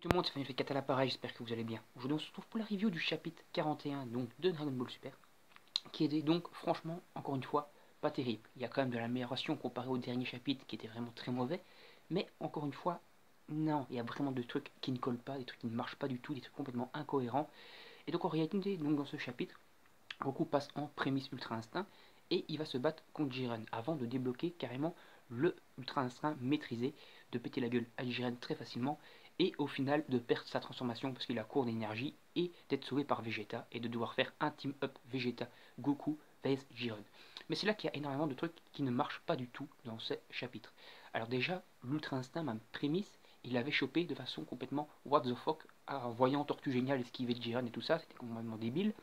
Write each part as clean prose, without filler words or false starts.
Tout le monde, c'est Fanny à l'appareil, j'espère que vous allez bien. Aujourd'hui on se retrouve pour la review du chapitre 41 donc, de Dragon Ball Super, qui était donc franchement, encore une fois, pas terrible. Il y a quand même de l'amélioration comparé au dernier chapitre qui était vraiment très mauvais, mais encore une fois, non, il y a vraiment des trucs qui ne collent pas, des trucs qui ne marchent pas du tout, des trucs complètement incohérents. Et donc en réalité, donc, dans ce chapitre, Goku passe en prémisse Ultra Instinct et il va se battre contre Jiren avant de débloquer carrément le Ultra Instinct maîtrisé, de péter la gueule à Jiren très facilement et au final de perdre sa transformation parce qu'il a court d'énergie et d'être sauvé par Vegeta et de devoir faire un team up Vegeta Goku vs Jiren. Mais c'est là qu'il y a énormément de trucs qui ne marchent pas du tout dans ce chapitre. Alors déjà, l'Ultra Instinct, ma prémisse, il l'avait chopé de façon complètement what the fuck, en voyant Tortue Géniale esquiver Jiren et tout ça, c'était complètement débile.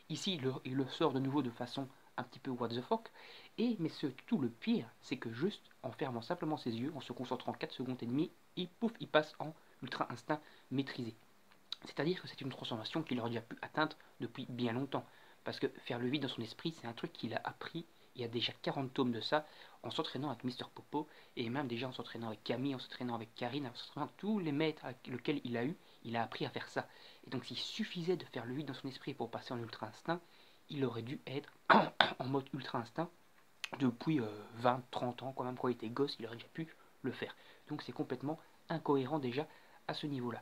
Ici, il le sort de nouveau de façon un petit peu what the fuck. Mais tout le pire, c'est que juste en fermant simplement ses yeux, en se concentrant 4 secondes et demie, il passe en ultra instinct maîtrisé. C'est-à-dire que c'est une transformation qu'il aurait déjà pu atteindre depuis bien longtemps. Parce que faire le vide dans son esprit, c'est un truc qu'il a appris il y a déjà 40 tomes de ça, en s'entraînant avec Mister Popo, et même déjà en s'entraînant avec Camille, en s'entraînant avec Karine, en s'entraînant avec tous les maîtres avec lesquels il a appris à faire ça. Et donc s'il suffisait de faire le vide dans son esprit pour passer en ultra instinct, il aurait dû être en mode ultra instinct depuis 20-30 ans, quand même quand il était gosse, il aurait déjà pu le faire. Donc c'est complètement incohérent déjà à ce niveau-là.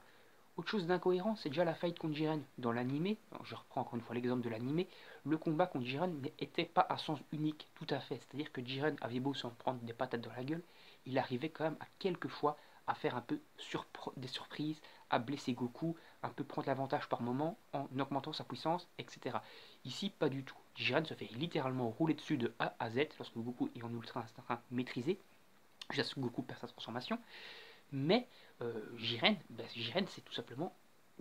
Autre chose d'incohérent, c'est déjà la fight contre Jiren. Dans l'animé, je reprends encore une fois l'exemple de l'animé, le combat contre Jiren n'était pas à sens unique tout à fait. C'est-à-dire que Jiren avait beau s'en prendre des patates dans la gueule, il arrivait quand même à quelques fois à faire un peu des surprises, à blesser Goku, un peu prendre l'avantage par moment en augmentant sa puissance, etc. Ici, pas du tout. Jiren se fait littéralement rouler dessus de A à Z lorsque Goku est en ultra instinct maîtrisé, jusqu'à ce que Goku perd sa transformation. Mais Jiren, c'est tout simplement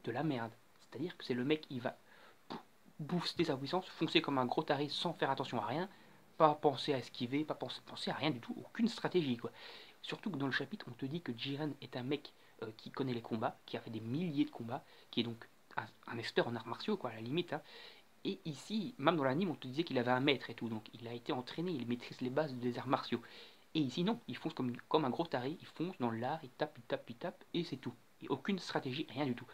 de la merde. C'est-à-dire que c'est le mec, il va booster sa puissance, foncer comme un gros taré sans faire attention à rien, pas penser à esquiver, pas penser à rien du tout, aucune stratégie quoi. Surtout que dans le chapitre, on te dit que Jiren est un mec qui connaît les combats, qui a fait des milliers de combats, qui est donc un expert en arts martiaux quoi, à la limite. Hein. Et ici, même dans l'anime, on te disait qu'il avait un maître et tout, donc il a été entraîné, il maîtrise les bases des arts martiaux. Et ici, non, il fonce comme un gros taré, il fonce dans l'art, il tape, et c'est tout. Et aucune stratégie, rien du tout.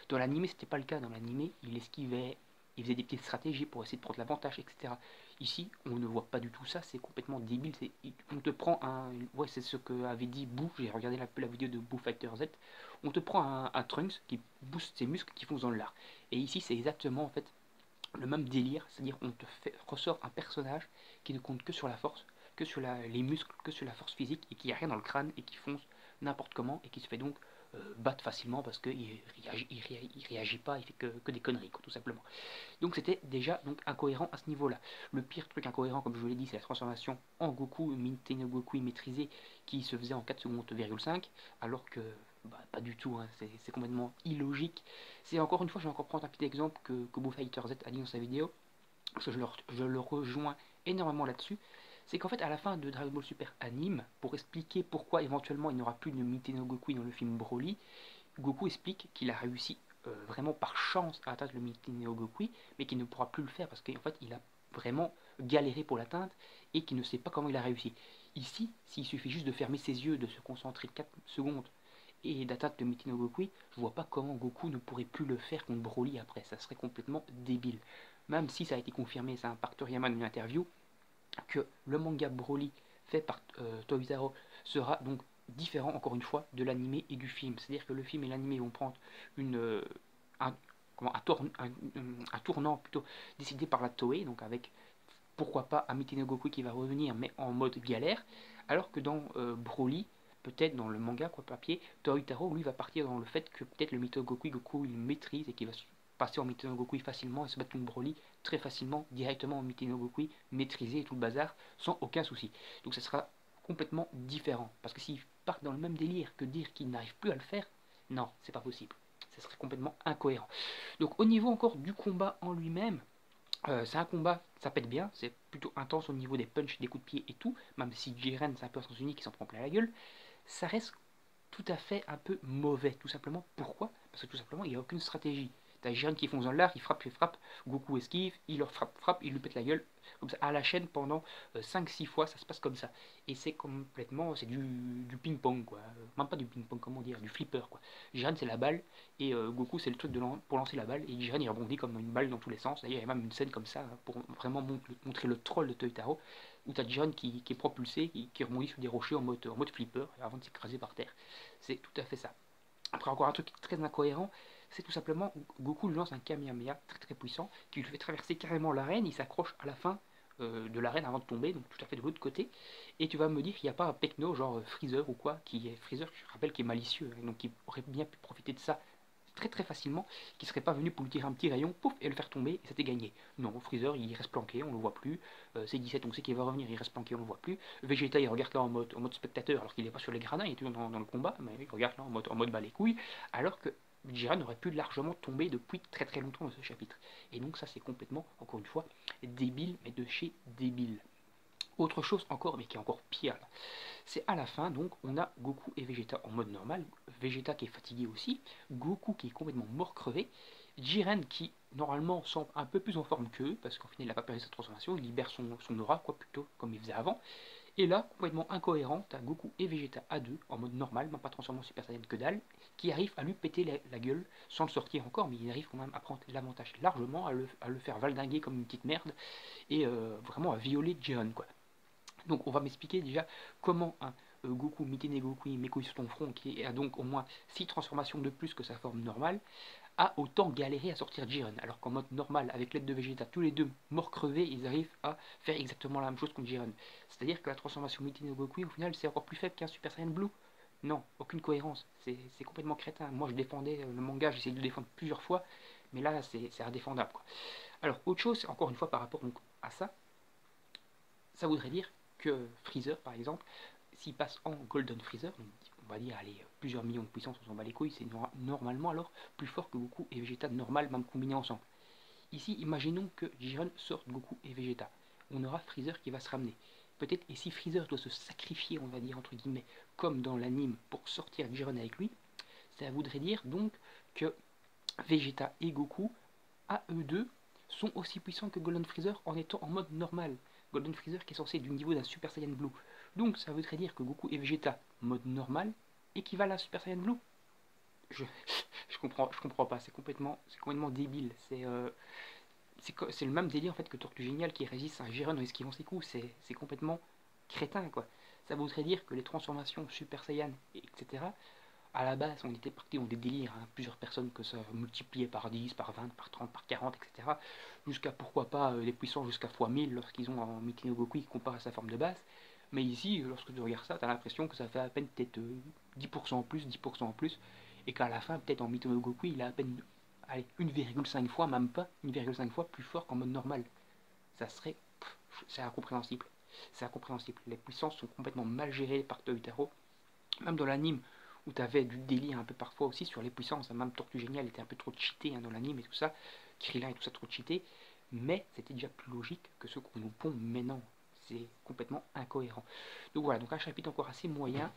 Dans l'animé, c'était pas le cas. Dans l'animé, il esquivait, il faisait des petites stratégies pour essayer de prendre l'avantage, etc. Ici, on ne voit pas du tout ça, c'est complètement débile. On te prend un. Ouais, c'est ce que avait dit Boo, j'ai regardé la vidéo de Boo Fighter Z. On te prend un Trunks qui booste ses muscles qui foncent dans l'art. Et ici, c'est exactement en fait le même délire, c'est-à-dire on te ressort un personnage qui ne compte que sur la force, que sur les muscles, que sur la force physique, et qui a rien dans le crâne, et qui fonce n'importe comment, et qui se fait donc battre facilement parce qu'il réagit pas, il fait que des conneries, quoi, tout simplement. Donc c'était déjà donc incohérent à ce niveau-là. Le pire truc incohérent, comme je vous l'ai dit, c'est la transformation en Goku, Nintendo Goku maîtrisé, qui se faisait en 4 secondes,5, alors que pas du tout, hein, c'est complètement illogique. C'est encore une fois, je vais encore prendre un petit exemple que Fighter Z a dit dans sa vidéo, parce que je le rejoins énormément là-dessus. C'est qu'en fait, à la fin de Dragon Ball Super Anime, pour expliquer pourquoi éventuellement il n'y aura plus de Nintendo Goku dans le film Broly, Goku explique qu'il a réussi vraiment par chance à atteindre le Nintendo Goku, mais qu'il ne pourra plus le faire parce qu'en fait il a vraiment galéré pour l'atteindre et qu'il ne sait pas comment il a réussi. Ici, s'il suffit juste de fermer ses yeux, de se concentrer 4 secondes et d'atteindre le Nintendo Goku, je vois pas comment Goku ne pourrait plus le faire contre Broly après, ça serait complètement débile. Même si ça a été confirmé, c'est un par Toriyama dans une interview, que le manga Broly fait par Toyotaro sera donc différent encore une fois de l'animé et du film. C'est-à-dire que le film et l'animé vont prendre un, un tournant plutôt décidé par la Toei, donc avec pourquoi pas Amite no Goku qui va revenir mais en mode galère, alors que dans Broly, peut-être dans le manga quoi papier, Toyotaro lui va partir dans le fait que peut-être le Mito Goku il maîtrise et qu'il va passer en Mito no Goku facilement et se battre contre Broly très facilement directement en Mito no Goku maîtrisé et tout le bazar sans aucun souci. Donc ça sera complètement différent parce que s'ils partent dans le même délire que dire qu'ils n'arrivent plus à le faire, non, c'est pas possible. Ça serait complètement incohérent. Donc au niveau encore du combat en lui-même, c'est un combat, ça pète bien, c'est plutôt intense au niveau des punchs, des coups de pied et tout, même si Jiren c'est un peu un sens unique qui s'en prend plein la gueule, ça reste tout à fait un peu mauvais, tout simplement. Pourquoi? Parce que tout simplement il n'y a aucune stratégie. T'as Jiren qui fonce dans l'art, il frappe, Goku esquive, il leur frappe, il lui pète la gueule, comme ça, à la chaîne pendant 5-6 fois, ça se passe comme ça. Et c'est complètement, c'est du ping-pong, quoi. Même pas du ping-pong, comment dire, du flipper, quoi. Jiren, c'est la balle, et Goku, c'est le truc pour lancer la balle, et Jiren, il rebondit comme une balle dans tous les sens. D'ailleurs, il y a même une scène comme ça, pour vraiment montrer le troll de Toyotaro, où t'as Jiren qui est propulsé, qui rebondit sur des rochers en mode flipper, avant de s'écraser par terre. C'est tout à fait ça. Après, encore un truc très incohérent, c'est tout simplement Goku lui lance un Kamehameha très très puissant qui lui fait traverser carrément l'arène, il s'accroche à la fin de l'arène avant de tomber, donc tout à fait de l'autre côté. Et tu vas me dire qu'il n'y a pas un Pecno, genre Freezer ou quoi, qui est Freezer, je rappelle, qui est malicieux, hein, donc qui aurait bien pu profiter de ça très très facilement, qui serait pas venu pour lui tirer un petit rayon, pouf, et le faire tomber, et c'était gagné. Non, Freezer, il reste planqué, on le voit plus. C17, on sait qu'il va revenir, il reste planqué, on le voit plus. Vegeta, il regarde là en mode spectateur, alors qu'il n'est pas sur les gradins, il est toujours dans le combat, mais il regarde là en mode bas les couilles, alors que Jiren aurait pu largement tomber depuis très très longtemps dans ce chapitre. Et donc ça c'est complètement, encore une fois, débile, mais de chez débile. Autre chose encore, mais qui est encore pire, c'est à la fin, donc, on a Goku et Vegeta en mode normal, Vegeta qui est fatigué aussi, Goku qui est complètement mort crevé, Jiren qui, normalement, semble un peu plus en forme qu'eux, parce qu'en final, il n'a pas perdu sa transformation, il libère son aura, quoi, plutôt, comme il faisait avant. Et là, complètement incohérent, t'as Goku et Vegeta à deux, en mode normal, même pas transformé en Super Saiyan que dalle, qui arrivent à lui péter la gueule, sans le sortir encore, mais il arrive quand même à prendre l'avantage largement, à le faire valdinguer comme une petite merde, et vraiment à violer Jiren, quoi. Donc on va m'expliquer déjà comment un Goku, Mitene Goku, mes couilles sur ton front, qui a donc au moins 6 transformations de plus que sa forme normale, a autant galéré à sortir Jiren. Alors qu'en mode normal, avec l'aide de Vegeta, tous les deux morts crevés, ils arrivent à faire exactement la même chose contre Jiren. C'est-à-dire que la transformation Mitene Goku, au final, c'est encore plus faible qu'un Super Saiyan Blue. Non, aucune cohérence. C'est complètement crétin. Moi, je défendais le manga, j'ai essayé de le défendre plusieurs fois, mais là, c'est indéfendable, quoi. Alors, autre chose, encore une fois, par rapport donc, à ça voudrait dire que Freezer, par exemple, s'il passe en Golden Freezer, donc on va dire allez, plusieurs millions de puissance, on s'en bat les couilles, c'est normalement alors plus fort que Goku et Vegeta normal, même combinés ensemble. Ici, imaginons que Jiren sorte Goku et Vegeta. On aura Freezer qui va se ramener. Peut-être, et si Freezer doit se sacrifier, on va dire, entre guillemets, comme dans l'anime, pour sortir Jiren avec lui, ça voudrait dire donc que Vegeta et Goku, à eux deux, sont aussi puissants que Golden Freezer en étant en mode normal. Golden Freezer qui est censé être du niveau d'un Super Saiyan Blue. Donc ça voudrait dire que Goku et Vegeta, mode normal, équivalent à Super Saiyan Blue. Je, je comprends pas, c'est complètement débile. C'est le même délire en fait que Tortue Géniale qui résiste à un Jiren en esquivant ses coups. C'est complètement crétin quoi. Ça voudrait dire que les transformations Super Saiyan, etc., à la base, on était parti dans des délires, hein, plusieurs personnes que ça multipliait par 10, par 20, par 30, par 40, etc. Jusqu'à pourquoi pas les puissants jusqu'à x 1000 lorsqu'ils ont en Mikino Goku qui compare à sa forme de base. Mais ici, lorsque tu regardes ça, tu as l'impression que ça fait à peine peut-être 10% en plus, 10% en plus, et qu'à la fin, peut-être en Mikino Goku, il a à peine allez, 1,5 fois, même pas 1,5 fois plus fort qu'en mode normal. Ça serait. C'est incompréhensible. C'est incompréhensible. Les puissances sont complètement mal gérées par Toyotaro. Même dans l'anime, où tu avais du délire un peu parfois aussi sur les puissances, même Tortue Géniale était un peu trop cheaté hein, dans l'anime et tout ça, Krillin et tout ça trop cheaté, mais c'était déjà plus logique que ce qu'on nous pond maintenant. C'est complètement incohérent. Donc voilà, donc un chapitre encore assez moyen,